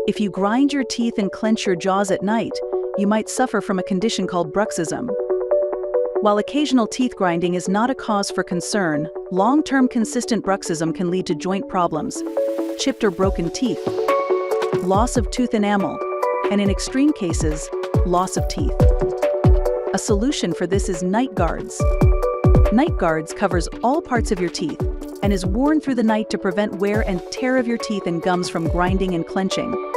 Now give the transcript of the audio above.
If you grind your teeth and clench your jaws at night, you might suffer from a condition called bruxism. While occasional teeth grinding is not a cause for concern, long-term consistent bruxism can lead to joint problems, chipped or broken teeth, loss of tooth enamel, and in extreme cases, loss of teeth. A solution for this is night guards. Night guards covers all parts of your teeth and is worn through the night to prevent wear and tear of your teeth and gums from grinding and clenching.